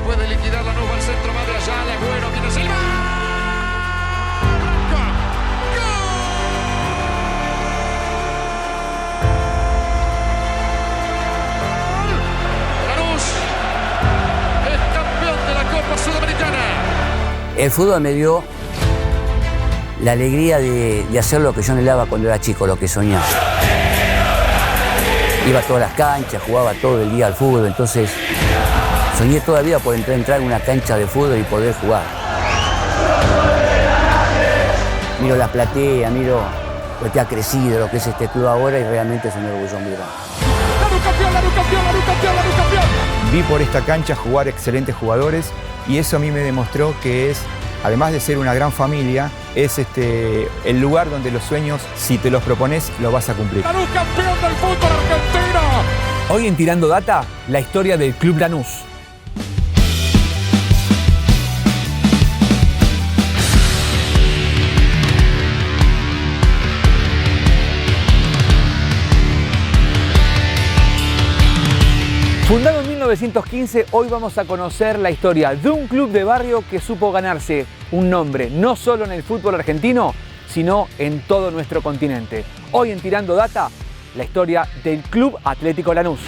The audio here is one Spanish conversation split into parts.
puede liquidar la nube al centro, va de Ayala, es bueno, viene Silva. El fútbol me dio la alegría de hacer lo que yo anhelaba cuando era chico, lo que soñaba. Iba a todas las canchas, jugaba todo el día al fútbol, entonces soñé toda la vida por entrar en una cancha de fútbol y poder jugar. Miro la platea, miro lo que ha crecido, lo que es este club ahora y realmente es un orgullo muy grande. Vi por esta cancha jugar excelentes jugadores y eso a mí me demostró que es, además de ser una gran familia, es el lugar donde los sueños, si te los propones, lo vas a cumplir. Lanús, campeón del fútbol argentino. Hoy en Tirando Data, la historia del Club Lanús. Fundado en 1915, hoy vamos a conocer la historia de un club de barrio que supo ganarse un nombre, no solo en el fútbol argentino, sino en todo nuestro continente. Hoy en Tirando Data, la historia del Club Atlético Lanús.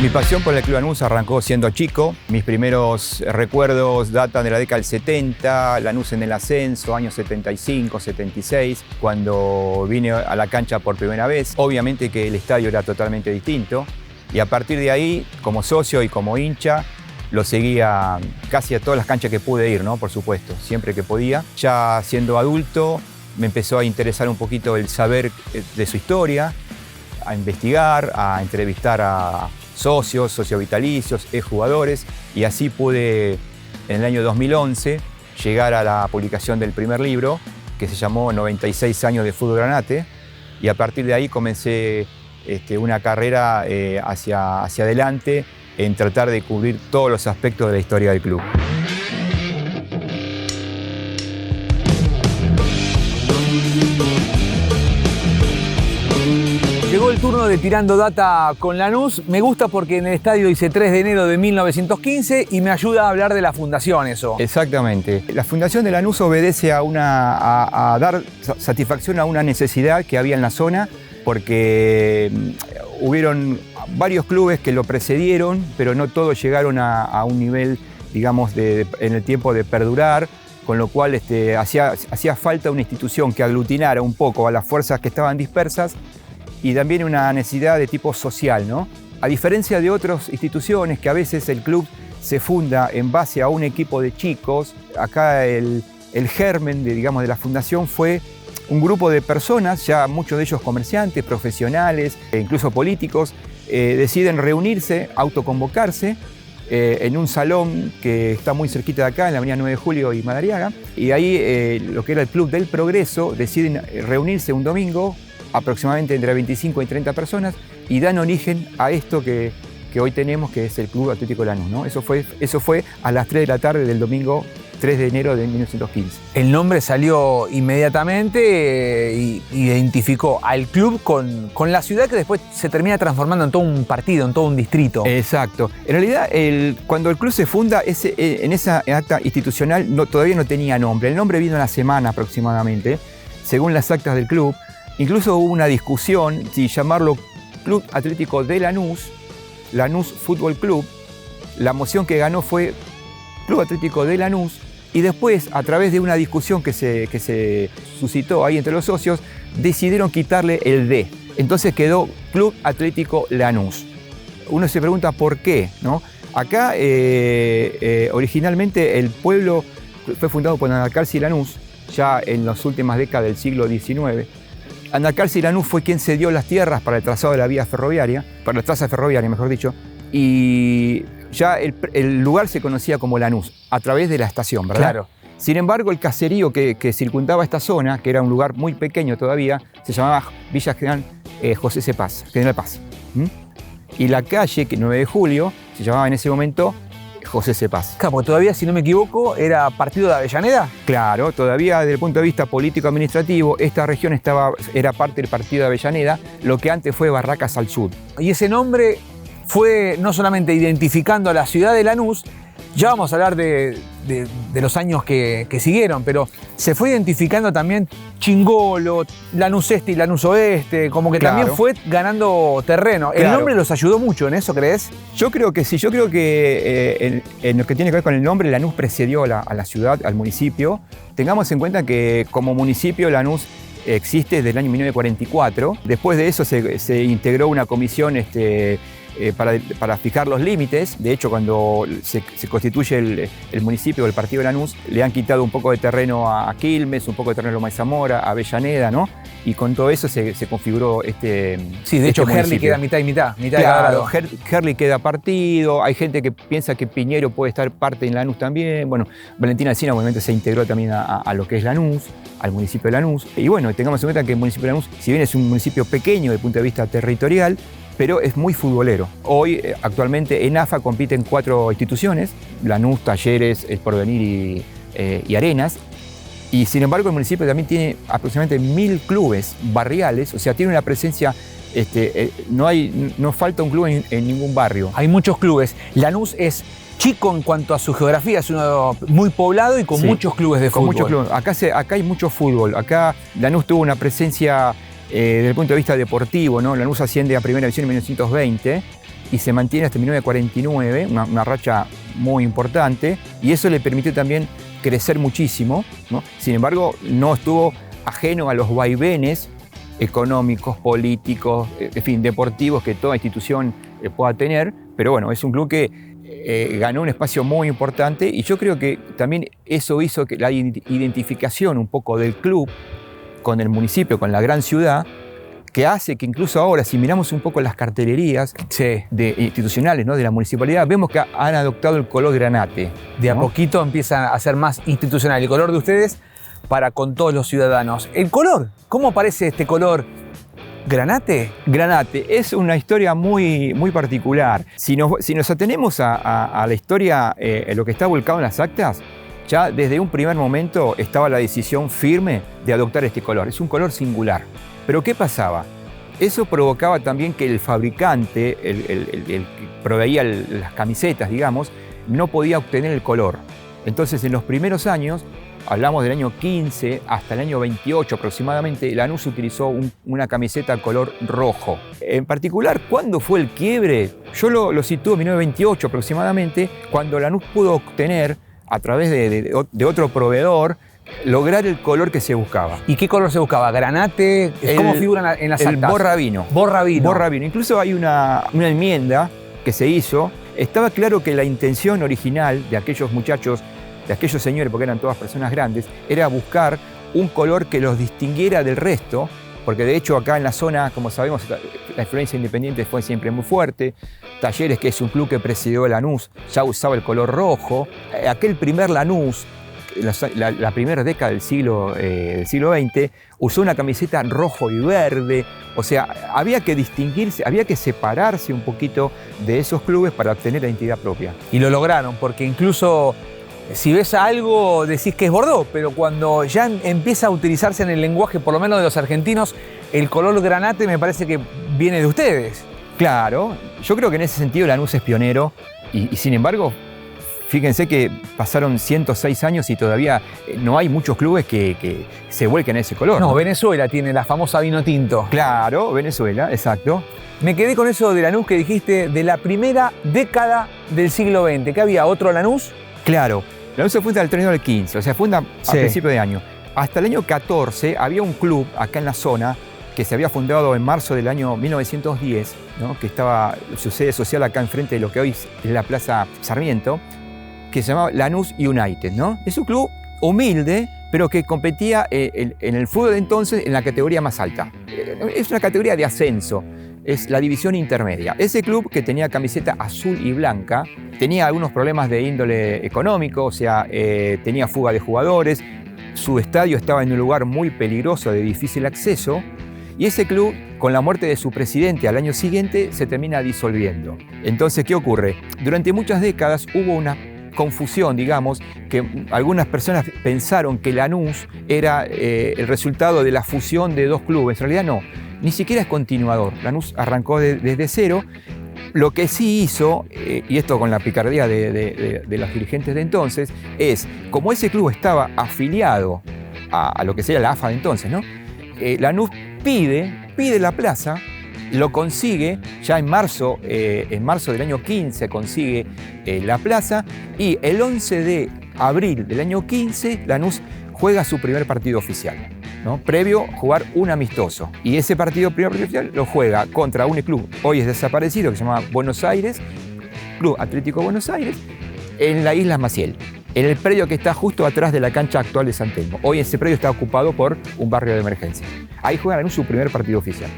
Mi pasión por el Club Lanús arrancó siendo chico. Mis primeros recuerdos datan de la década del 70, Lanús en el ascenso, años 75, 76, cuando vine a la cancha por primera vez. Obviamente que el estadio era totalmente distinto y a partir de ahí, como socio y como hincha, lo seguía casi a todas las canchas que pude ir, ¿no? Por supuesto, siempre que podía. Ya siendo adulto, me empezó a interesar un poquito el saber de su historia, a investigar, a entrevistar a socios vitalicios, exjugadores, y así pude, en el año 2011, llegar a la publicación del primer libro, que se llamó 96 años de fútbol granate, y a partir de ahí comencé una carrera hacia adelante en tratar de cubrir todos los aspectos de la historia del club. Llegó el turno de Tirando Data con Lanús. Me gusta porque en el estadio dice 3 de enero de 1915 y me ayuda a hablar de la fundación eso. Exactamente. La fundación de Lanús obedece a dar satisfacción a una necesidad que había en la zona, porque hubieron varios clubes que lo precedieron, pero no todos llegaron a un nivel, digamos, en el tiempo de perdurar, con lo cual hacía falta una institución que aglutinara un poco a las fuerzas que estaban dispersas y también una necesidad de tipo social, ¿no? A diferencia de otras instituciones que a veces el club se funda en base a un equipo de chicos, acá el germen de la fundación fue un grupo de personas, ya muchos de ellos comerciantes, profesionales e incluso políticos, deciden reunirse, autoconvocarse en un salón que está muy cerquita de acá, en la avenida 9 de Julio y Madariaga, y ahí lo que era el Club del Progreso deciden reunirse un domingo, aproximadamente entre 25 y 30 personas, y dan origen a esto que hoy tenemos, que es el Club Atlético Lanús, ¿no? Eso fue a las 3 de la tarde del domingo 3 de enero de 1915. El nombre salió inmediatamente y identificó al club con la ciudad, que después se termina transformando en todo un partido, en todo un distrito. Exacto. En realidad, cuando el club se funda, en esa acta institucional todavía no tenía nombre. El nombre vino en la semana aproximadamente, según las actas del club. Incluso hubo una discusión si llamarlo Club Atlético de Lanús, Lanús Fútbol Club. La moción que ganó fue Club Atlético de Lanús, y después, a través de una discusión que se suscitó ahí entre los socios, decidieron quitarle el D. Entonces quedó Club Atlético Lanús. Uno se pregunta por qué, ¿no? Acá, originalmente, el pueblo fue fundado por Analcarsi y Lanús, ya en las últimas décadas del siglo XIX. Analcarsi y Lanús fue quien cedió las tierras para el trazado de la vía ferroviaria, para la traza ferroviaria, mejor dicho, y ya el lugar se conocía como Lanús, a través de la estación, ¿verdad? Claro. Sin embargo, el caserío que circundaba esta zona, que era un lugar muy pequeño todavía, se llamaba Villa General General Paz. Y la calle, que 9 de Julio, se llamaba en ese momento José Cepaz. Claro, porque todavía, si no me equivoco, era partido de Avellaneda. Claro, todavía desde el punto de vista político-administrativo, esta región era parte del partido de Avellaneda, lo que antes fue Barracas al Sur. Y ese nombre fue no solamente identificando a la ciudad de Lanús, ya vamos a hablar de los años que siguieron, pero se fue identificando también Chingolo, Lanús Este y Lanús Oeste, como que Claro. también fue ganando terreno. ¿El Claro. nombre los ayudó mucho en eso, crees? Yo creo que sí, yo creo que en lo que tiene que ver con el nombre, Lanús precedió a la ciudad, al municipio. Tengamos en cuenta que como municipio Lanús existe desde el año 1944. Después de eso se integró una comisión para fijar los límites. De hecho, cuando se constituye el municipio del partido de Lanús, le han quitado un poco de terreno a Quilmes, un poco de terreno a Loma de Zamora, a Avellaneda, ¿no? Y con todo eso se configuró Sí, de hecho, Herli municipio. queda mitad y mitad de cada Claro, lado. Herli queda partido, hay gente que piensa que Piñero puede estar parte en Lanús también. Bueno, Valentina Alsina obviamente se integró también a lo que es Lanús, al municipio de Lanús. Y bueno, tengamos en cuenta que el municipio de Lanús, si bien es un municipio pequeño desde el punto de vista territorial, pero es muy futbolero. Hoy, actualmente, en AFA compiten 4 instituciones: Lanús, Talleres, El Porvenir y Arenas. Y sin embargo, el municipio también tiene aproximadamente 1000 clubes barriales, o sea, tiene una presencia, no falta un club en ningún barrio. Hay muchos clubes. Lanús es chico en cuanto a su geografía, es uno muy poblado y con Sí, muchos clubes de Con fútbol. muchos clubes. Acá hay mucho fútbol. Acá Lanús tuvo una presencia desde el punto de vista deportivo, ¿no? Lanús asciende a Primera División en 1920 y se mantiene hasta 1949, una racha muy importante, y eso le permitió también crecer muchísimo, ¿no? Sin embargo, no estuvo ajeno a los vaivenes económicos, políticos, en fin, deportivos que toda institución pueda tener, pero bueno, es un club que ganó un espacio muy importante, y yo creo que también eso hizo que la identificación un poco del club con el municipio, con la gran ciudad, que hace que incluso ahora, si miramos un poco las cartelerías Sí. institucionales, ¿no?, de la municipalidad, vemos que han adoptado el color granate. De a ¿no? poquito empieza a ser más institucional el color de ustedes para con todos los ciudadanos. El color, ¿cómo aparece este color? ¿Granate? Granate es una historia muy, muy particular. Si nos atenemos a la historia, lo que está volcado en las actas, ya desde un primer momento estaba la decisión firme de adoptar este color. Es un color singular. Pero ¿qué pasaba? Eso provocaba también que el fabricante, el que proveía las camisetas, digamos, no podía obtener el color. Entonces, en los primeros años, hablamos del año 15 hasta el año 28 aproximadamente, Lanús utilizó una camiseta color rojo. En particular, ¿cuándo fue el quiebre? Yo lo sitúo en 1928 aproximadamente, cuando Lanús pudo obtener, a través de otro proveedor, lograr el color que se buscaba. ¿Y qué color se buscaba? ¿Granate? ¿Cómo figuran en las El actas? borrabino. Borrabino. Borrabino. Incluso hay una enmienda que se hizo. Estaba claro que la intención original de aquellos muchachos, de aquellos señores, porque eran todas personas grandes, era buscar un color que los distinguiera del resto, porque de hecho acá en la zona, como sabemos, la influencia independiente fue siempre muy fuerte. Talleres, que es un club que presidió Lanús, ya usaba el color rojo. Aquel primer Lanús, la primera década del siglo XX, usó una camiseta rojo y verde. O sea, había que distinguirse, había que separarse un poquito de esos clubes para obtener la identidad propia. Y lo lograron, porque incluso si ves algo decís que es Bordeaux, pero cuando ya empieza a utilizarse en el lenguaje, por lo menos de los argentinos, el color granate me parece que viene de ustedes. Claro, yo creo que en ese sentido Lanús es pionero y sin embargo, fíjense que pasaron 106 años y todavía no hay muchos clubes que se vuelquen a ese color. No, Venezuela tiene la famosa vino tinto. Claro, Venezuela, exacto. Me quedé con eso de Lanús que dijiste de la primera década del siglo XX. ¿Qué había? ¿Otro Lanús? Claro, Lanús se funda al torneo del 15, o sea, funda a Sí. principio de año. Hasta el año 14 había un club acá en la zona que se había fundado en marzo del año 1910, ¿no?, que estaba su sede social acá enfrente de lo que hoy es la Plaza Sarmiento, que se llamaba Lanús United, ¿no? Es un club humilde, pero que competía en el fútbol de entonces en la categoría más alta. Es una categoría de ascenso, es la división intermedia. Ese club, que tenía camiseta azul y blanca, tenía algunos problemas de índole económico, o sea, tenía fuga de jugadores, su estadio estaba en un lugar muy peligroso, de difícil acceso, Y ese club, con la muerte de su presidente al año siguiente, se termina disolviendo. Entonces, ¿qué ocurre? Durante muchas décadas hubo una confusión, digamos, que algunas personas pensaron que Lanús era el resultado de la fusión de dos clubes. En realidad no, ni siquiera es continuador. Lanús arrancó desde cero. Lo que sí hizo, y esto con la picardía de los dirigentes de entonces, es, como ese club estaba afiliado a lo que sería la AFA de entonces, ¿no? Lanús pide la plaza, lo consigue, ya en marzo del año 15 consigue la plaza, y el 11 de abril del año 15 Lanús juega su primer partido oficial, ¿no? Previo jugar un amistoso. Y ese primer partido oficial lo juega contra un club, hoy es desaparecido, que se llama Buenos Aires, Club Atlético Buenos Aires, en la isla Maciel, en el predio que está justo atrás de la cancha actual de San Telmo. Hoy ese predio está ocupado por un barrio de emergencia. Ahí juega Lanús su primer partido oficial.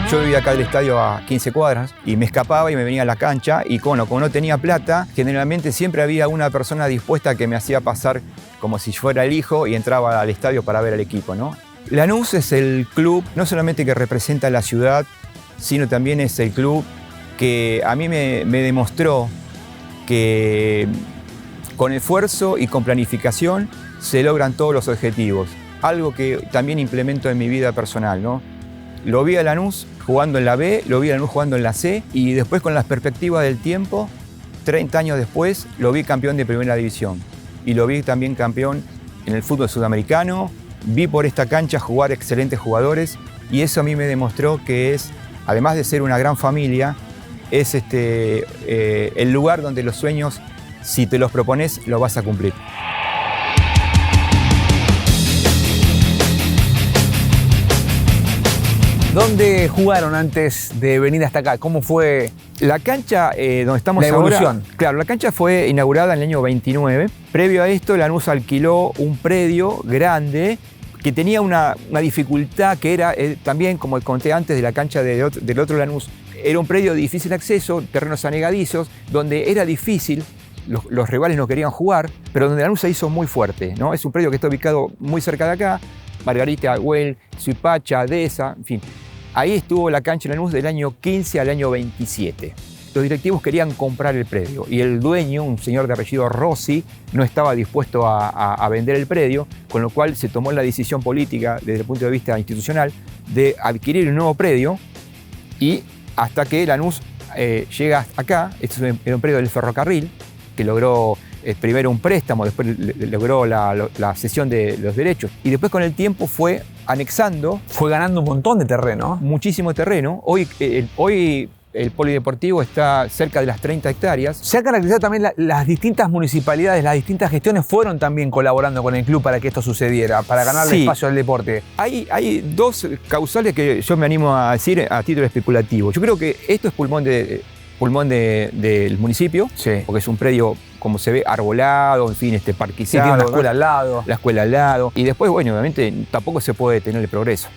Yo vivía acá del estadio a 15 cuadras y me escapaba y me venía a la cancha, y como no tenía plata, generalmente siempre había una persona dispuesta que me hacía pasar como si fuera el hijo y entraba al estadio para ver al equipo, ¿no? Lanús es el club no solamente que representa la ciudad, sino también es el club que a mí me demostró que con esfuerzo y con planificación se logran todos los objetivos. Algo que también implemento en mi vida personal, ¿no? Lo vi a Lanús jugando en la B, lo vi a Lanús jugando en la C, y después, con las perspectivas del tiempo, 30 años después, lo vi campeón de primera división. Y lo vi también campeón en el fútbol sudamericano. Vi por esta cancha jugar excelentes jugadores, y eso a mí me demostró que es, además de ser una gran familia, es el lugar donde los sueños, si te los propones, los vas a cumplir. ¿Dónde jugaron antes de venir hasta acá? ¿Cómo fue la cancha donde estamos la evolución? Ahora? Claro, la cancha fue inaugurada en el año 29. Previo a esto, Lanús alquiló un predio grande que tenía una dificultad, que era también, como conté antes, de la cancha del otro Lanús. Era un predio de difícil acceso, terrenos anegadizos, donde era difícil, los rivales no querían jugar, pero donde Lanús se hizo muy fuerte, ¿no? Es un predio que está ubicado muy cerca de acá, Margarita, Güell, Suipacha, Deza, en fin. Ahí estuvo la cancha de Lanús del año 15 al año 27. Los directivos querían comprar el predio y el dueño, un señor de apellido Rossi, no estaba dispuesto a vender el predio, con lo cual se tomó la decisión política, desde el punto de vista institucional, de adquirir un nuevo predio, y hasta que Lanús llega acá. Este era un predio del ferrocarril que logró primero un préstamo, después logró la cesión de los derechos, y después, con el tiempo, fue anexando. Fue ganando un montón de terreno. Muchísimo terreno. Hoy el polideportivo está cerca de las 30 hectáreas. Se ha caracterizado también las distintas municipalidades, las distintas gestiones fueron también colaborando con el club para que esto sucediera, para ganarle espacio al deporte. Hay dos causales que yo me animo a decir a título especulativo. Yo creo que esto es pulmón del municipio, sí, porque es un predio, como se ve, arbolado, en fin, parquizado. Sí, tiene una escuela al lado. La escuela al lado. Y después, bueno, obviamente tampoco se puede detener el progreso.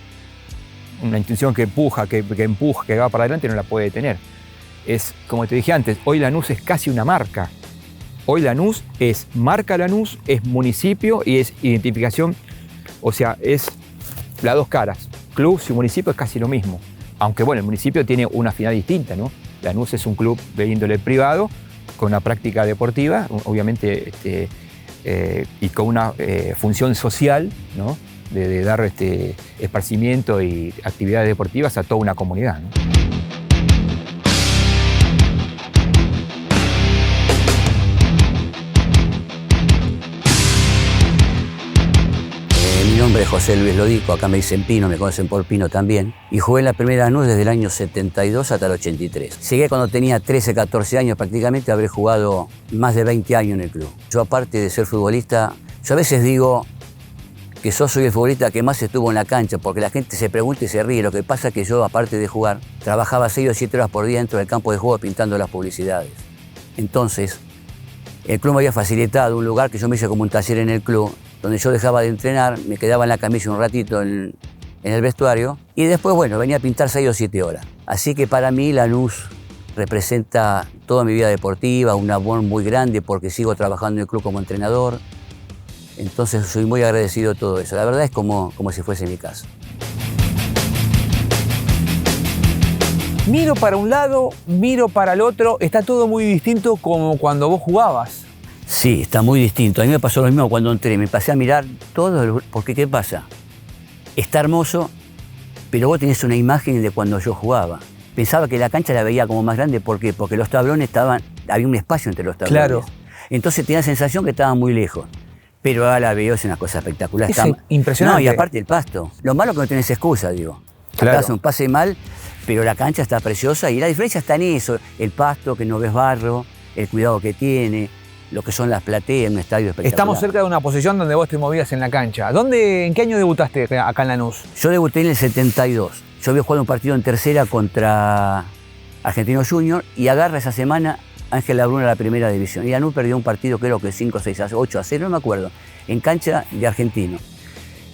Una institución que empuja, que va para adelante, no la puede detener. Es, como te dije antes, hoy Lanús es casi una marca. Hoy Lanús es marca Lanús, es municipio y es identificación. O sea, es las dos caras. Club y municipio es casi lo mismo. Aunque, bueno, el municipio tiene una finalidad distinta, ¿no? Lanús es un club de índole privado, con una práctica deportiva, obviamente, y con una función social, ¿no? De dar esparcimiento y actividades deportivas a toda una comunidad, ¿no? Mi nombre es José Luis Lodico, acá me dicen Pino, me conocen por Pino también, y jugué en la primera Lanús desde el año 72 hasta el 83. Llegué cuando tenía 13, 14 años, prácticamente habré jugado más de 20 años en el club. Yo, aparte de ser futbolista, yo a veces digo que yo soy el futbolista que más estuvo en la cancha, porque la gente se pregunta y se ríe. Lo que pasa es que yo, aparte de jugar, trabajaba 6 o 7 horas por día dentro del campo de juego pintando las publicidades. Entonces, el club me había facilitado un lugar que yo me hice como un taller en el club, donde yo dejaba de entrenar, me quedaba en la camilla un ratito en el vestuario, y después, bueno, venía a pintar 6 o 7 horas. Así que para mí Lanús representa toda mi vida deportiva, un amor muy grande, porque sigo trabajando en el club como entrenador, Entonces soy muy agradecido de todo eso. La verdad es como si fuese mi casa. Miro para un lado, miro para el otro, está todo muy distinto como cuando vos jugabas. Sí, está muy distinto. A mí me pasó lo mismo cuando entré. Me pasé a mirar todo, porque ¿qué pasa? Está hermoso, pero vos tenés una imagen de cuando yo jugaba. Pensaba que la cancha la veía como más grande. ¿Por qué? Porque los tablones había un espacio entre los tablones. Claro. Entonces tenía la sensación que estaban muy lejos. Pero ahora la veo, es una cosa espectacular. Es impresionante. No, y aparte el pasto. Lo malo es que no tenés excusa, digo. Claro. Acá hace un pase mal, pero la cancha está preciosa y la diferencia está en eso. El pasto, que no ves barro, el cuidado que tiene, lo que son las plateas, un estadio espectacular. Estamos cerca de una posición donde vos te movías en la cancha. ¿En qué año debutaste acá en Lanús? Yo debuté en el 72. Yo había jugado un partido en tercera contra Argentino Junior y agarra esa semana Ángel Labruna a la primera división. Y Lanús perdió un partido, creo que 5, 6, 8 a 0, no me acuerdo, en cancha de Argentino.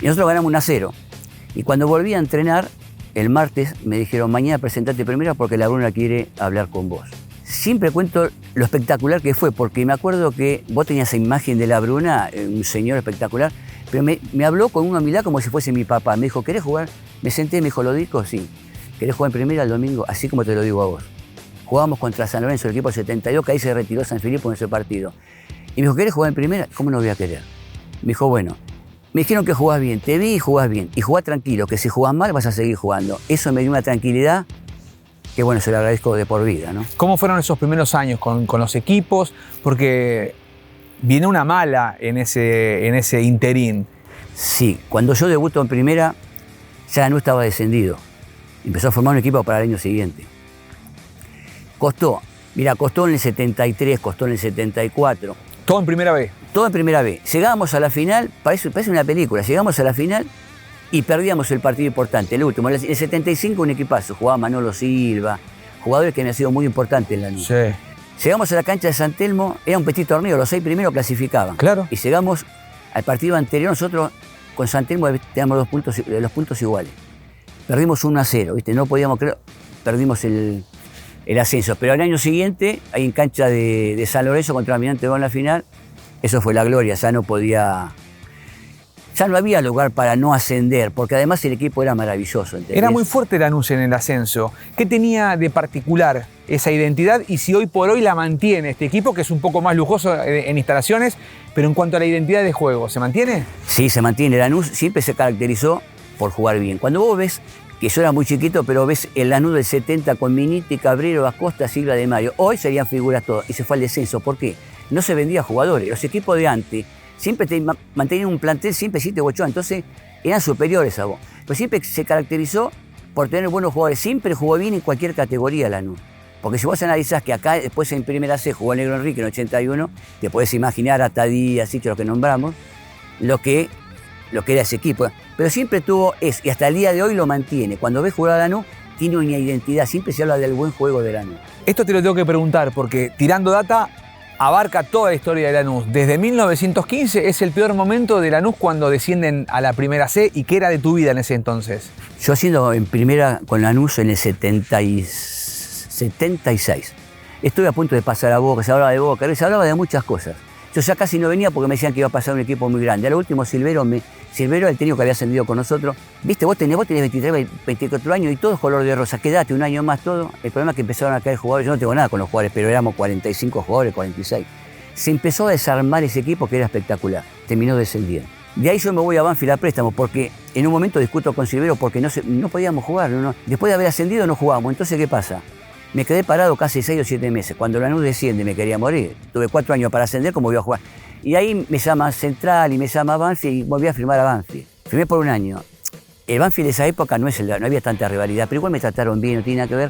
Y nosotros ganamos 1-0. Y cuando volví a entrenar, el martes me dijeron, mañana presentate primera porque Labruna quiere hablar con vos. Siempre cuento lo espectacular que fue, porque me acuerdo que vos tenías esa imagen de Labruna, un señor espectacular, pero me habló con una humildad como si fuese mi papá. Me dijo, ¿querés jugar? Me senté, me dijo, ¿lo digo? Sí. ¿Querés jugar en primera el domingo? Así como te lo digo a vos. Jugábamos contra San Lorenzo, el equipo 72, que ahí se retiró San Filipo en ese partido. Y me dijo, ¿querés jugar en primera? ¿Cómo no voy a querer? Me dijo, bueno, me dijeron que jugás bien, te vi y jugás bien. Y jugás tranquilo, que si jugás mal vas a seguir jugando. Eso me dio una tranquilidad que, bueno, se lo agradezco de por vida, ¿no? ¿Cómo fueron esos primeros años con los equipos? Porque viene una mala en ese interín. Sí, cuando yo debuto en primera, ya no estaba descendido. Empezó a formar un equipo para el año siguiente. Costó en el 73, costó en el 74. ¿Todo en primera B? Todo en primera B. Llegábamos a la final, parece una película, llegamos a la final y perdíamos el partido importante, el último. En el 75 un equipazo, jugaba Manolo Silva, jugadores que han sido muy importantes en la liga. Sí. Llegamos a la cancha de San Telmo, era un petit torneo, los 6 primeros clasificaban. Claro. Y llegamos al partido anterior, nosotros con San Telmo teníamos los puntos iguales. Perdimos 1-0, ¿viste? No podíamos creer, perdimos el ascenso. Pero al año siguiente, ahí en cancha de San Lorenzo contra Almirante Brown en la final, eso fue la gloria, ya no había lugar para no ascender, porque además el equipo era maravilloso, ¿entendés? Era muy fuerte Lanús en el ascenso. ¿Qué tenía de particular esa identidad y si hoy por hoy la mantiene este equipo, que es un poco más lujoso en instalaciones, pero en cuanto a la identidad de juego, ¿se mantiene? Sí, se mantiene. Lanús siempre se caracterizó por jugar bien. Cuando vos ves, que yo era muy chiquito, pero ves el Lanús del 70 con Miniti, Cabrero, Acosta, Silva de Mario, hoy serían figuras todas y se fue al descenso. ¿Por qué? No se vendía jugadores. Los equipos de antes siempre mantenían un plantel siempre 7 u 8, entonces eran superiores a vos. Pero siempre se caracterizó por tener buenos jugadores. Siempre jugó bien en cualquier categoría Lanús. Porque si vos analizás que acá después en primera C jugó el Negro Enrique en 81, te podés imaginar a Tadí, así que lo que nombramos, lo que era ese equipo. Pero siempre tuvo eso, y hasta el día de hoy lo mantiene. Cuando ves jugar a Lanús, tiene una identidad, siempre se habla del buen juego de Lanús. Esto te lo tengo que preguntar, porque Tirando Data abarca toda la historia de Lanús. Desde 1915 es el peor momento de Lanús cuando descienden a la primera C. ¿Y qué era de tu vida en ese entonces? Yo haciendo en primera con Lanús en el 76. Estuve a punto de pasar a Boca, se hablaba de Boca, se hablaba de muchas cosas. Yo ya casi no venía porque me decían que iba a pasar un equipo muy grande. A lo último, Silvero, el técnico que había ascendido con nosotros, viste, vos tenés 23, 24 años y todo es color de rosa, quedate un año más todo. El problema es que empezaron a caer jugadores, yo no tengo nada con los jugadores, pero éramos 45 jugadores, 46. Se empezó a desarmar ese equipo que era espectacular, terminó descendiendo. De ahí yo me voy a Banfield a préstamo porque en un momento discuto con Silvero porque no podíamos jugar. Después de haber ascendido no jugábamos, entonces ¿qué pasa? Me quedé parado casi 6 o 7 meses. Cuando Lanús desciende me quería morir. Tuve 4 años para ascender, ¿cómo iba a jugar? Y ahí me llama Central y me llama Banfield y volví a firmar a Banfield. Firmé por un año. El Banfield de esa época no había tanta rivalidad, pero igual me trataron bien, no tiene nada que ver.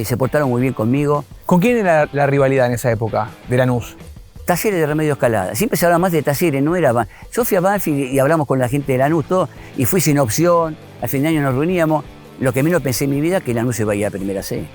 Se portaron muy bien conmigo. ¿Con quién era la rivalidad en esa época de Lanús? Talleres de Remedio Escalada. Siempre se hablaba más de Talleres, no era Banfield. Yo fui a Banfield y hablamos con la gente de Lanús, todo, y fui sin opción. Al fin de año nos reuníamos. Lo que menos pensé en mi vida es que Lanús se vaya a primera C.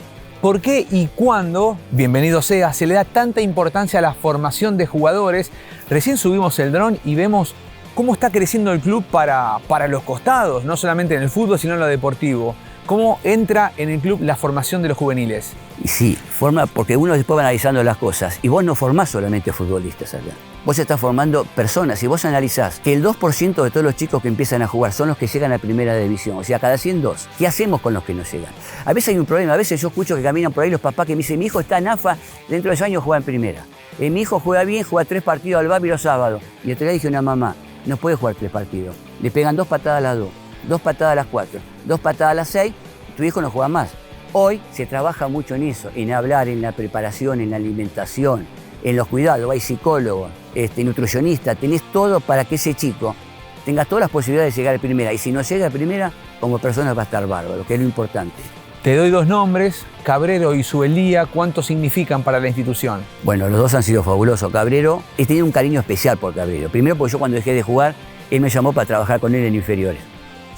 ¿Por qué y cuándo, bienvenido sea, se le da tanta importancia a la formación de jugadores? Recién subimos el dron y vemos cómo está creciendo el club para los costados, no solamente en el fútbol, sino en lo deportivo. ¿Cómo entra en el club la formación de los juveniles? Y sí, forma porque uno después va analizando las cosas. Y vos no formás solamente futbolistas acá. vos estás formando personas. Si vos analizás que el 2% de todos los chicos que empiezan a jugar son los que llegan a primera división, o sea, cada 100, 2. ¿Qué hacemos con los que no llegan? A veces hay un problema, a veces yo escucho que caminan por ahí los papás que me dicen, mi hijo está en AFA, dentro de 2 años juega en primera. Mi hijo juega bien, juega 3 partidos al Babi los sábados. Y otro día dije a una mamá, no puede jugar 3 partidos. Le pegan 2 patadas a las 2, 2 patadas a las 4, 2 patadas a las 6, tu hijo no juega más. Hoy se trabaja mucho en eso, en hablar, en la preparación, en la alimentación, en los cuidados. Hay psicólogos, nutricionistas, tenés todo para que ese chico tenga todas las posibilidades de llegar a primera. Y si no llega a primera, como persona va a estar bárbaro, que es lo importante. Te doy 2 nombres, Cabrero y Subeldía. ¿Cuánto significan para la institución? Bueno, los 2 han sido fabulosos. Cabrero, he tenido un cariño especial por Cabrero. Primero porque yo cuando dejé de jugar, él me llamó para trabajar con él en inferiores.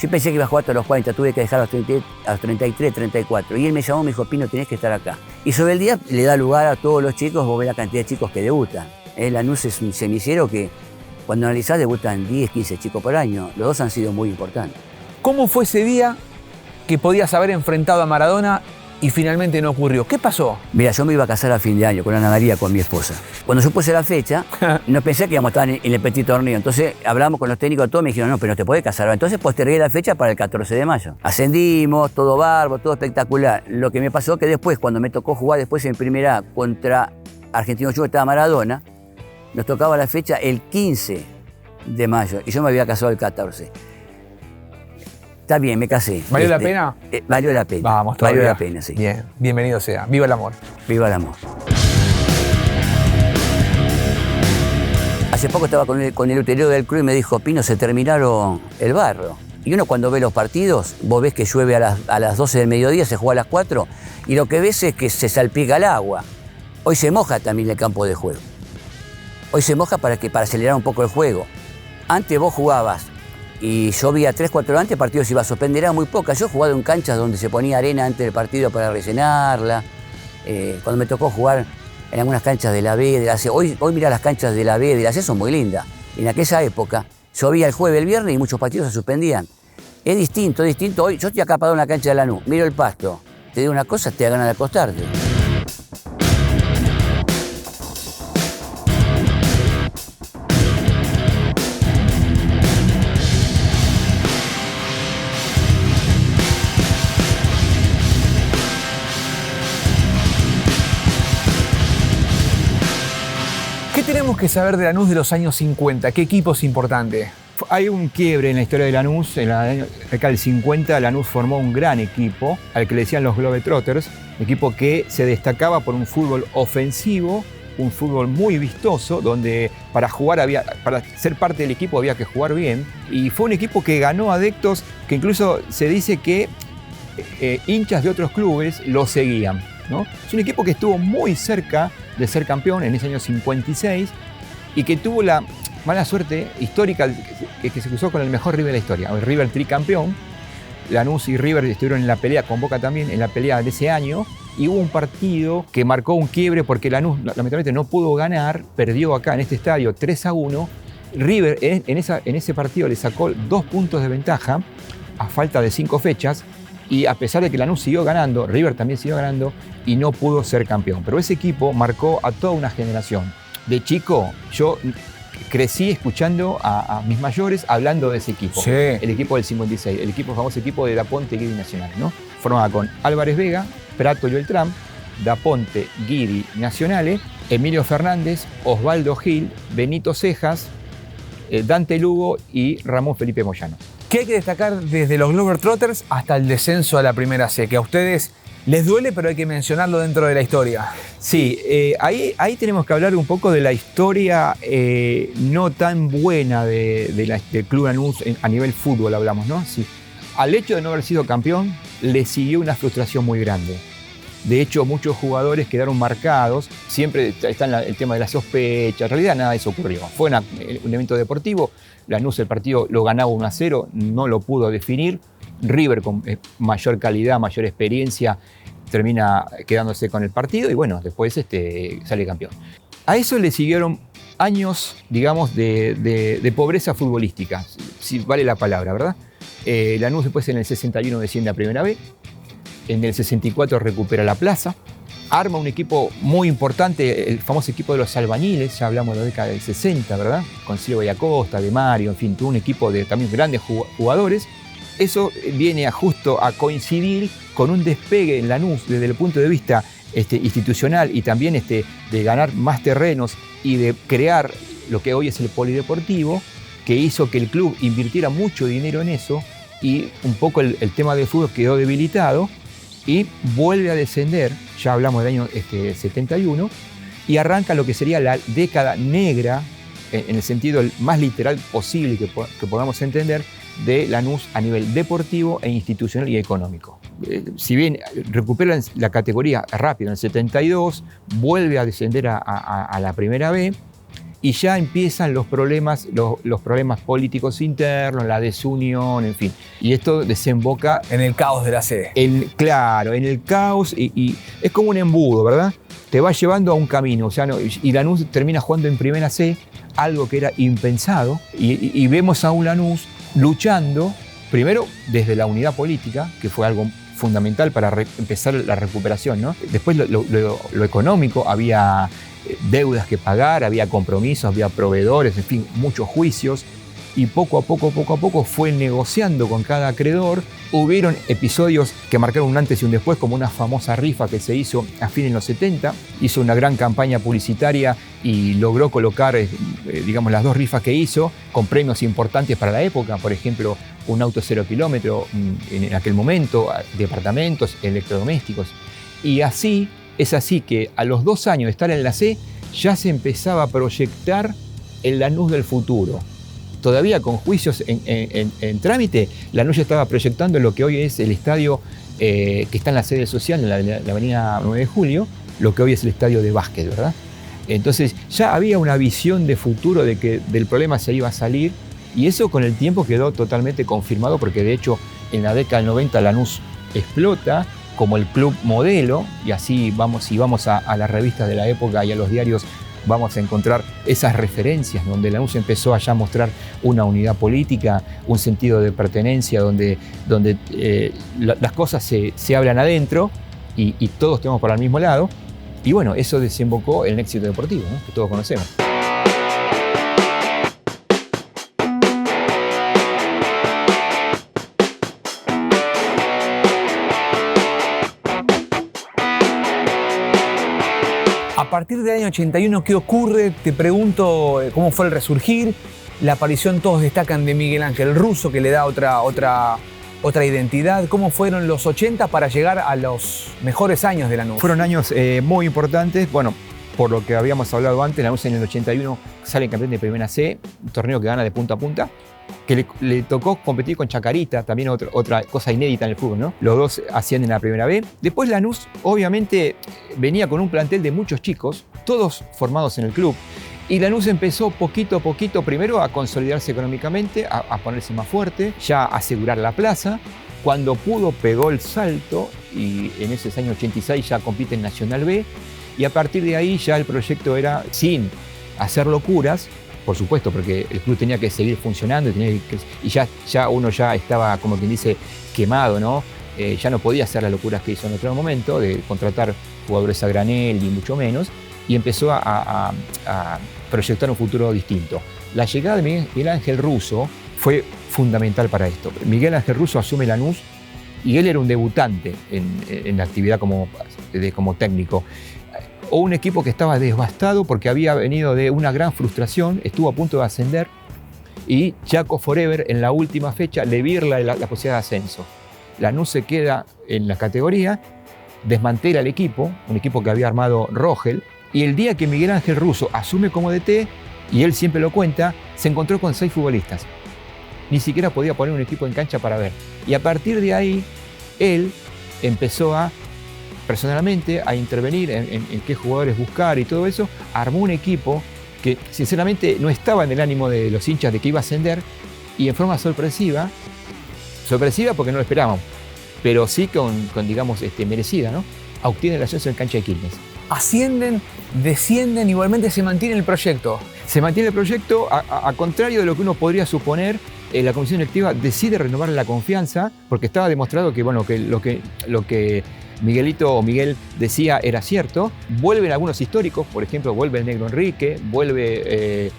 Yo pensé que iba a jugar hasta los 40, tuve que dejar a los 33, 34. Y él me llamó, me dijo, Pino, tenés que estar acá. Y Subeldía le da lugar a todos los chicos, vos ves la cantidad de chicos que debutan. Lanús es un semillero que cuando analizás debutan 10, 15 chicos por año. Los 2 han sido muy importantes. ¿Cómo fue ese día que podías haber enfrentado a Maradona y finalmente no ocurrió? ¿Qué pasó? Mira, yo me iba a casar a fin de año con Ana María, con mi esposa. Cuando yo puse la fecha, no pensé que íbamos a estar en el petit torneo. Entonces hablamos con los técnicos, todos me dijeron, no, pero no te podés casar. Entonces postergué la fecha para el 14 de mayo. Ascendimos, todo bárbaro, todo espectacular. Lo que me pasó que después, cuando me tocó jugar después en primera A contra Argentino Juniors, estaba Maradona, nos tocaba la fecha el 15 de mayo y yo me había casado el 14. Está bien, me casé. ¿Valió la pena? Valió la pena. Vamos, todavía. Valió la pena, sí. Bien, bienvenido sea. Viva el amor. Viva el amor. Hace poco estaba con el utilero del club y me dijo, Pino, se terminaron el barro. Y uno cuando ve los partidos, vos ves que llueve a las 12 del mediodía, se juega a las 4, y lo que ves es que se salpica el agua. Hoy se moja también el campo de juego. Hoy se moja para acelerar un poco el juego. Antes vos jugabas y llovía 3, 4 horas antes, el partido se iba a suspender, era muy poca. Yo he jugado en canchas donde se ponía arena antes del partido para rellenarla. Cuando me tocó jugar en algunas canchas de la B, de la C. Hoy mirá las canchas de la B, de la C son muy lindas. En aquella época llovía el jueves, el viernes y muchos partidos se suspendían. Es distinto, es distinto. Hoy yo estoy acá parado en la cancha de Lanús, miro el pasto, te digo una cosa, te da ganas de acostarte. ¿Qué tenemos que saber de Lanús de los años 50? ¿Qué equipo es importante? Hay un quiebre en la historia de Lanús. En la década del 50, Lanús formó un gran equipo, al que le decían los Globetrotters, equipo que se destacaba por un fútbol ofensivo, un fútbol muy vistoso, donde para ser parte del equipo había que jugar bien. Y fue un equipo que ganó adeptos, que incluso se dice que hinchas de otros clubes lo seguían, ¿no? Es un equipo que estuvo muy cerca de ser campeón en ese año 56 y que tuvo la mala suerte histórica que se cruzó con el mejor River de la historia, el River tricampeón. Lanús y River estuvieron en la pelea, con Boca también, en la pelea de ese año, y hubo un partido que marcó un quiebre porque Lanús lamentablemente no pudo ganar, perdió acá en este estadio 3-1. River en ese partido le sacó 2 puntos de ventaja a falta de 5 fechas, y a pesar de que Lanús siguió ganando, River también siguió ganando y no pudo ser campeón. Pero ese equipo marcó a toda una generación. De chico, yo crecí escuchando a mis mayores hablando de ese equipo. Sí. El equipo del 56, el famoso equipo de Da Ponte, Guidi Nacional, ¿no? Formaba con Álvarez Vega, Prato y Beltrán, Da Ponte, Guidi, Nacionales, Emilio Fernández, Osvaldo Gil, Benito Cejas, Dante Lugo y Ramón Felipe Moyano. ¿Qué hay que destacar desde los Globetrotters hasta el descenso a la Primera C? Que a ustedes les duele, pero hay que mencionarlo dentro de la historia. Sí, ahí tenemos que hablar un poco de la historia no tan buena del Club Lanús a nivel fútbol, hablamos, ¿no? Sí. Al hecho de no haber sido campeón, le siguió una frustración muy grande. De hecho, muchos jugadores quedaron marcados. Siempre está el tema de la sospecha. En realidad nada de eso ocurrió. Fue un evento deportivo. Lanús el partido lo ganaba 1-0, no lo pudo definir. River con mayor calidad, mayor experiencia, termina quedándose con el partido y bueno, después sale campeón. A eso le siguieron años, digamos, de pobreza futbolística, si vale la palabra, ¿verdad? Lanús después en el 61 desciende a Primera B. En el 64 recupera la plaza, arma un equipo muy importante, el famoso equipo de los albañiles, ya hablamos de la década del 60, ¿verdad? Con Silvio Acosta, De Mario, en fin, tuvo un equipo de también grandes jugadores. Eso viene justo a coincidir con un despegue en Lanús desde el punto de vista institucional y también de ganar más terrenos y de crear lo que hoy es el polideportivo, que hizo que el club invirtiera mucho dinero en eso y un poco el tema del fútbol quedó debilitado y vuelve a descender, ya hablamos del año 71, y arranca lo que sería la década negra, en el sentido más literal posible que podamos entender, de Lanús a nivel deportivo e institucional y económico. Si bien recuperan la categoría rápido en el 72, vuelve a descender a la primera B y ya empiezan los problemas políticos internos, la desunión, en fin. Y esto desemboca en el caos de la C. Claro, en el caos y es como un embudo, ¿verdad? Te va llevando a un camino, o sea, y Lanús termina jugando en primera C, algo que era impensado, y vemos a un Lanús luchando, primero desde la unidad política, que fue algo fundamental para empezar la recuperación, ¿no? Después lo económico, había deudas que pagar, había compromisos, había proveedores, en fin, muchos juicios, y poco a poco fue negociando con cada acreedor. Hubieron episodios que marcaron un antes y un después, como una famosa rifa que se hizo a fines de los 70, hizo una gran campaña publicitaria y logró colocar, digamos, las dos rifas que hizo, con premios importantes para la época, por ejemplo, un auto 0 kilómetro en aquel momento, departamentos, electrodomésticos. Y es así que a los 2 años de estar en la C, ya se empezaba a proyectar el Lanús del futuro. Todavía con juicios en trámite, Lanús ya estaba proyectando lo que hoy es el estadio que está en la sede social, en la avenida 9 de Julio, lo que hoy es el estadio de básquet, ¿verdad? Entonces ya había una visión de futuro de que del problema se iba a salir, y eso con el tiempo quedó totalmente confirmado, porque de hecho en la década del 90 Lanús explota como el club modelo, y así si vamos a las revistas de la época y a los diarios, vamos a encontrar esas referencias donde Lanús empezó a ya mostrar una unidad política, un sentido de pertenencia, donde las cosas se hablan adentro y todos tenemos para el mismo lado. Y bueno, eso desembocó en el éxito deportivo, ¿no? Que todos conocemos. A partir del año 81, ¿qué ocurre? Te pregunto cómo fue el resurgir, la aparición, todos destacan, de Miguel Ángel Russo, que le da otra identidad. ¿Cómo fueron los 80 para llegar a los mejores años de Lanús? Fueron años muy importantes. Bueno, por lo que habíamos hablado antes, Lanús en el 81 sale campeón de Primera C, un torneo que gana de punta a punta, que le tocó competir con Chacarita, también otra cosa inédita en el fútbol, ¿no? Los dos ascienden a Primera B. Después Lanús, obviamente, venía con un plantel de muchos chicos, todos formados en el club, y Lanús empezó poquito a poquito, primero a consolidarse económicamente, a ponerse más fuerte, ya a asegurar la plaza. Cuando pudo, pegó el salto, y en ese año 86 ya compite en Nacional B, y a partir de ahí ya el proyecto era, sin hacer locuras, por supuesto, porque el club tenía que seguir funcionando y ya uno ya estaba, como quien dice, quemado, ¿no? Ya no podía hacer las locuras que hizo en otro momento, de contratar jugadores a granel y mucho menos, y empezó a proyectar un futuro distinto. La llegada de Miguel Ángel Russo fue fundamental para esto. Miguel Ángel Russo asume Lanús y él era un debutante en la actividad como técnico. O un equipo que estaba devastado porque había venido de una gran frustración, estuvo a punto de ascender, y Chaco Forever en la última fecha le virla la posibilidad de ascenso. Lanús se queda en la categoría, desmantela el equipo, un equipo que había armado Rogel, y el día que Miguel Ángel Russo asume como DT, y él siempre lo cuenta, se encontró con 6 futbolistas. Ni siquiera podía poner un equipo en cancha para ver. Y a partir de ahí, él empezó personalmente a intervenir en qué jugadores buscar y todo eso. Armó un equipo que sinceramente no estaba en el ánimo de los hinchas de que iba a ascender, y en forma sorpresiva porque no lo esperábamos, pero sí con digamos, merecida, ¿no? Obtiene el ascenso en cancha de Quilmes. Ascienden, descienden, igualmente se mantiene el proyecto. Se mantiene el proyecto, a contrario de lo que uno podría suponer. La comisión directiva decide renovar la confianza porque estaba demostrado que, bueno, que lo que Miguelito o Miguel decía era cierto. Vuelven algunos históricos, por ejemplo, vuelve el Negro Enrique, vuelve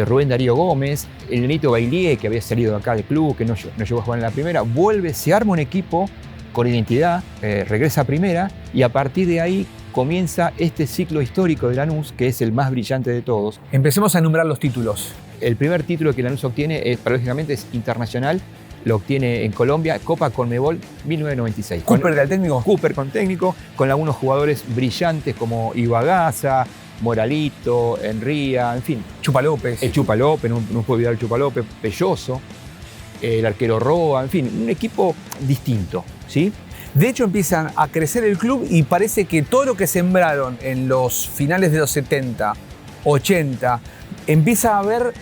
Rubén Darío Gómez, el Nenito Bailié, que había salido de acá del club, que no llegó a jugar en la primera, vuelve, se arma un equipo con identidad, regresa a primera, y a partir de ahí comienza este ciclo histórico de Lanús, que es el más brillante de todos. Empecemos a enumerar los títulos. El primer título que Lanús obtiene, paradójicamente, es internacional. Lo obtiene en Colombia, Copa Conmebol 1996. ¿Cooper era el técnico? Cooper con técnico, con algunos jugadores brillantes como Ibagaza, Moralito, Enría, en fin. Chupa López. El Chupa López, no puedo olvidar el Chupa López, Pelloso, el arquero Roa, en fin, un equipo distinto, ¿sí? De hecho, empiezan a crecer el club y parece que todo lo que sembraron en los finales de los 70, 80, empieza a ver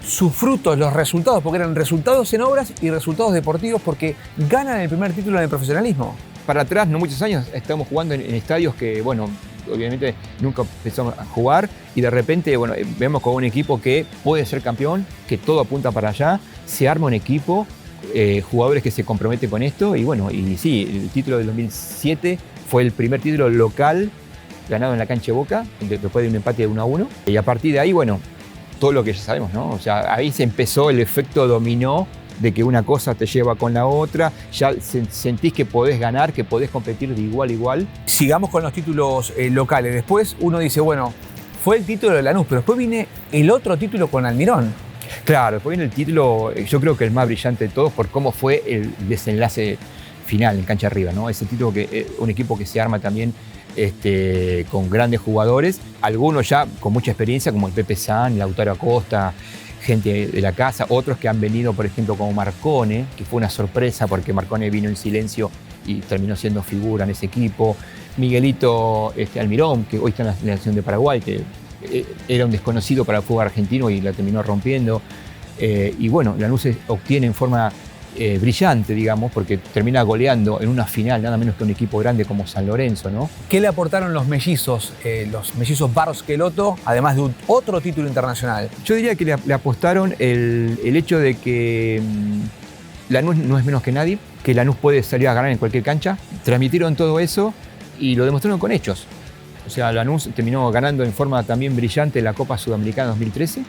sus frutos, los resultados, porque eran resultados en obras y resultados deportivos, porque ganan el primer título en el profesionalismo. Para atrás, no muchos años, estamos jugando en estadios que, bueno, obviamente nunca empezamos a jugar, y de repente, bueno, vemos con un equipo que puede ser campeón, que todo apunta para allá, se arma un equipo, jugadores que se comprometen con esto, y bueno, y sí, el título del 2007 fue el primer título local ganado en la cancha de Boca, después de un empate de 1-1, y a partir de ahí, bueno, todo lo que ya sabemos, ¿no? O sea, ahí se empezó el efecto dominó de que una cosa te lleva con la otra, ya sentís que podés ganar, que podés competir de igual a igual. Sigamos con los títulos locales. Después uno dice, bueno, fue el título de Lanús, pero después viene el otro título con Almirón. Claro, después viene el título, yo creo que el más brillante de todos por cómo fue el desenlace final en cancha arriba, ¿no? Ese título que un equipo que se arma también con grandes jugadores, algunos ya con mucha experiencia, como el Pepe San, Lautaro Acosta, gente de la casa, otros que han venido, por ejemplo, como Marcone, que fue una sorpresa porque Marcone vino en silencio y terminó siendo figura en ese equipo. Miguelito Almirón, que hoy está en la selección de Paraguay, que era un desconocido para el fútbol argentino y la terminó rompiendo. Y bueno, Lanús obtiene en forma brillante, digamos, porque termina goleando en una final nada menos que un equipo grande como San Lorenzo, ¿no? ¿Qué le aportaron los mellizos Barros Queloto, además de otro título internacional? Yo diría que le apostaron el hecho de que Lanús no es menos que nadie, que Lanús puede salir a ganar en cualquier cancha. Transmitieron todo eso y lo demostraron con hechos. O sea, Lanús terminó ganando en forma también brillante la Copa Sudamericana 2013.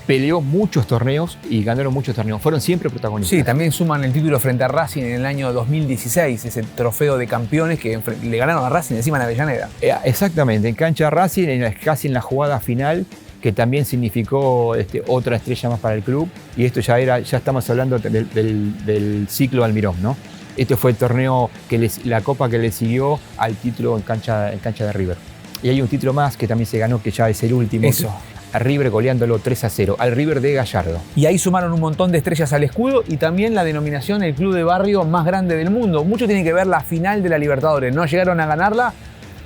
Peleó muchos torneos y ganaron muchos torneos. Fueron siempre protagonistas. Sí, también suman el título frente a Racing en el año 2016, ese trofeo de campeones que le ganaron a Racing encima en Avellaneda. Exactamente, en cancha de Racing, casi en la jugada final, que también significó otra estrella más para el club. Y esto ya estamos hablando del ciclo Almirón, ¿no? Este fue el torneo, la copa que le siguió al título en cancha de River. Y hay un título más que también se ganó, que ya es el último. Eso. A River goleándolo 3-0, al River de Gallardo. Y ahí sumaron un montón de estrellas al escudo y también la denominación el club de barrio más grande del mundo. Mucho tiene que ver la final de la Libertadores. No llegaron a ganarla,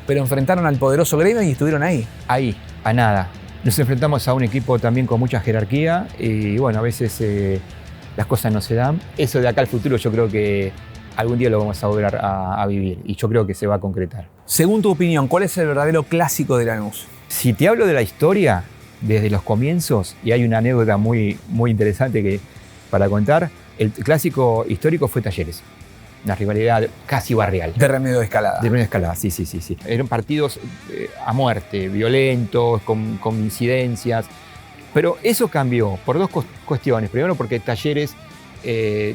pero enfrentaron al poderoso Gremio y estuvieron ahí. Ahí, a nada. Nos enfrentamos a un equipo también con mucha jerarquía y bueno, a veces las cosas no se dan. Eso de acá al futuro yo creo que algún día lo vamos a volver a vivir y yo creo que se va a concretar. Según tu opinión, ¿cuál es el verdadero clásico de Lanús? Si te hablo de la historia, desde los comienzos, y hay una anécdota muy, muy interesante para contar, el clásico histórico fue Talleres. Una rivalidad casi barrial. De Remedios de Escalada. De Remedios de Escalada, sí. Eran partidos a muerte, violentos, con incidencias. Pero eso cambió por dos cuestiones. Primero porque Talleres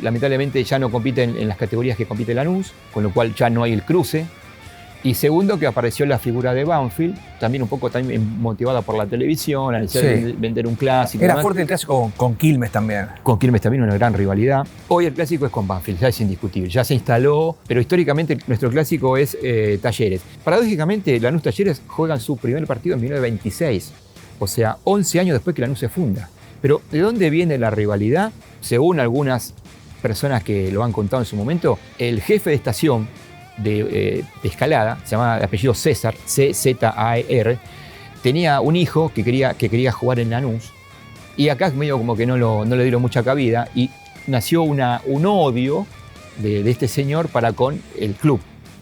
lamentablemente ya no compite en las categorías que compite Lanús, con lo cual ya no hay el cruce. Y segundo, que apareció la figura de Banfield, también un poco motivada por la televisión, la necesidad de vender un clásico. Era fuerte el clásico con Quilmes también. Con Quilmes también una gran rivalidad. Hoy el clásico es con Banfield, ya es indiscutible, ya se instaló, pero históricamente nuestro clásico es Talleres. Paradójicamente, Lanús Talleres juegan su primer partido en 1926, o sea, 11 años después que Lanús se funda. Pero ¿de dónde viene la rivalidad? Según algunas personas que lo han contado en su momento, el jefe de estación de Escalada, se llamaba de apellido César, C-Z-A-E-R, tenía un hijo que quería jugar en Lanús y acá medio como que no le dieron mucha cabida y nació un odio de este señor para con el club.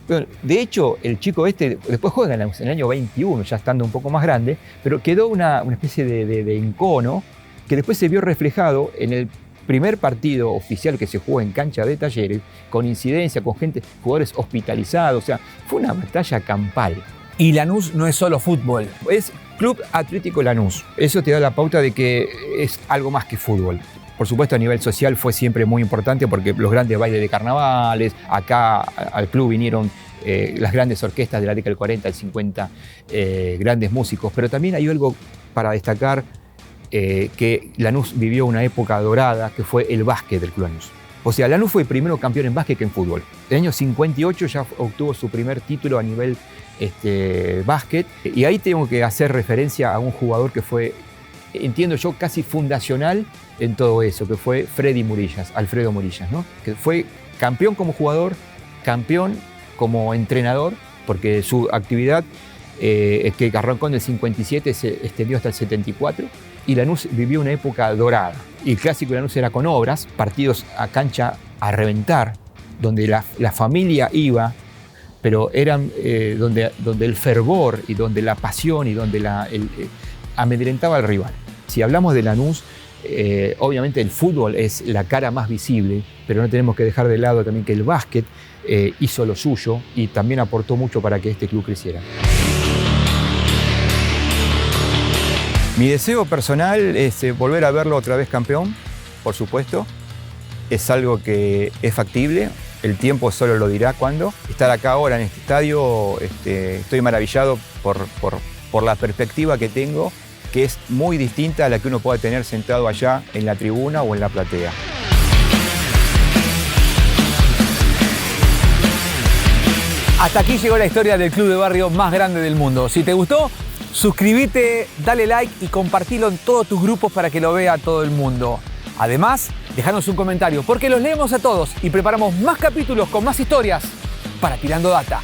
Bueno, de hecho, el chico después juega en Lanús en el año 21, ya estando un poco más grande, pero quedó una especie de encono que después se vio reflejado en el primer partido oficial que se jugó en cancha de Talleres, con incidencia, con gente, jugadores hospitalizados, o sea, fue una batalla campal. Y Lanús no es solo fútbol. Es Club Atlético Lanús. Eso te da la pauta de que es algo más que fútbol. Por supuesto, a nivel social fue siempre muy importante porque los grandes bailes de carnavales, acá al club vinieron las grandes orquestas de la década del 40, del 50, grandes músicos, pero también hay algo para destacar, que Lanús vivió una época dorada, que fue el básquet del Club Lanús. O sea, Lanús fue primero campeón en básquet que en fútbol. En el año 58 ya obtuvo su primer título a nivel básquet, y ahí tengo que hacer referencia a un jugador que fue, entiendo yo, casi fundacional en todo eso, que fue Freddy Murillas, Alfredo Murillas, ¿no? Que fue campeón como jugador, campeón como entrenador, porque su actividad que arrancó en el 57 se extendió hasta el 74, y Lanús vivió una época dorada. Y el clásico de Lanús era con obras, partidos a cancha a reventar, donde la familia iba, pero eran donde el fervor y donde la pasión y donde amedrentaba al rival. Si hablamos de Lanús, obviamente el fútbol es la cara más visible, pero no tenemos que dejar de lado también que el básquet hizo lo suyo y también aportó mucho para que este club creciera. Mi deseo personal es volver a verlo otra vez campeón, por supuesto. Es algo que es factible, el tiempo solo lo dirá cuándo. Estar acá ahora en este estadio, estoy maravillado por la perspectiva que tengo, que es muy distinta a la que uno puede tener sentado allá en la tribuna o en la platea. Hasta aquí llegó la historia del club de barrio más grande del mundo. Si te gustó, suscríbete, dale like y compartilo en todos tus grupos para que lo vea todo el mundo. Además, déjanos un comentario porque los leemos a todos y preparamos más capítulos con más historias para Tirando Data.